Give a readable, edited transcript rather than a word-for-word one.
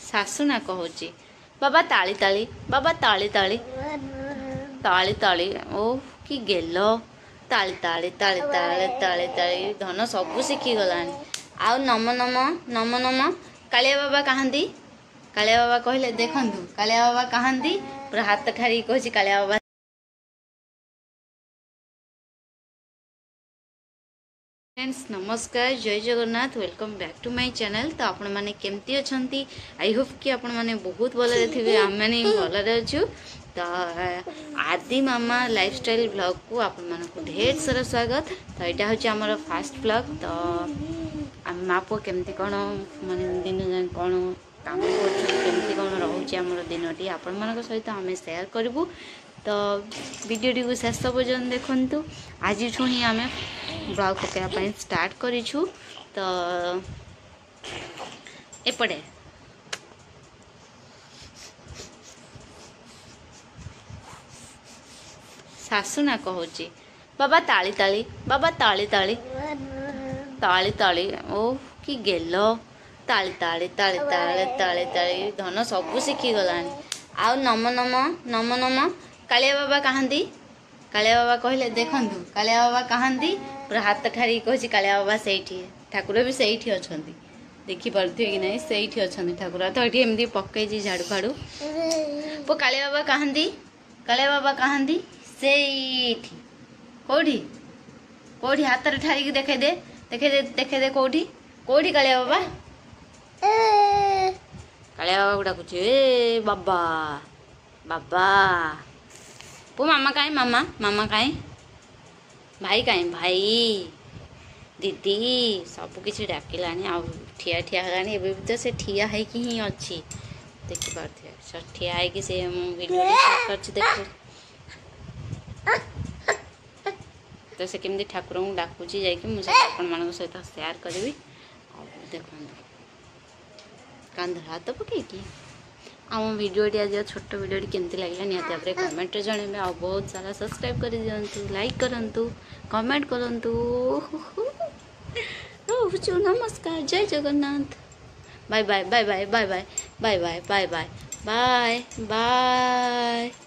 शाशु ना कहूची बाबा ताली ताली बाबा ताली ताली ताली ताली ओ कि गेल ताली ताली ताली ताली ताली ताली धन सब शिखी गलानी आउ नम नम नम नम कालिया बाबा कहांती कालिया बाबा कहले देखंतु कालिया बाबा कहांती पूरा हाथ ठारी कहूची कालिया बाबा। फ्रेंड्स नमस्कार जय Jagannath welcome back to my channel. तो आपण माने केमती अछंती आई होप कि आपण माने बहुत भले थे आम मैंने भलरे अच्छु। तो आदि मामा लाइफस्टाइल ब्लॉग को आपण मानक ढेर सारा स्वागत। तो यहाँ हूँ आमर फास्ट ब्लॉग। तो आम माप केमती कौन माने दिन जाए कौन काम करमती कौन रोचे आमर दिनटी आपण मान सहित आम सेयार करूँ। तो वीडियोटी को शेष पर्यटन देखु। आज ही आम ब्लॉग पकाइवाई स्टार्ट करूँ। तो एपटे शाशु ना कहूची बाबा ताली ताली बाबा ताली ताली ताली ताली ओ कि गेल ताली ताली ताली ताली ताली ताली धन सब शिखी गलानी आउ नम नम नम नम कालिया बाबा कहांती कालिया बाबा कहले देखंतु कालिया बाबा कहांती पूरा हाथ ठारी कहूची कालिया बाबा सेठी ठाकुर भी सेठी अछंती देखि पारथि कि नहीं सेठी अछंती ठाकुर। तो एठी एमदी पक्कै झाड़ू फाड़ू पो कालिया बाबा कहांती सेठी कोठी कोठी हाथ रे ठारी देखे दे कोठी कालिया बाबा गुडा कुछ ए बाबा बाबा पो मामा काई मामा काई भाई काई भाई दीदी सब किसी डाकिलानी आ ठिया ठिया हलानी एबे भी तो से ठिया है कि ही अच्छी देखि पारथे सब ठिया है कि से वीडियो कर देख तो से केमदी ठाकुर को डाकुची जाई कि मुझे आपण मान सहित शेयर करबी। देखो कांधर हाथ पकई कि आम वीडियोटी आज छोट वीडियोटी केमती लगे निहाती कमेंट जणेबे आ बहुत सारा सब्सक्राइब कर दिंतु लाइक करंतु कमेंट करंतु। नमस्कार जय Jagannath bye bye bye bye bye bye bye bye bye bye bye bye.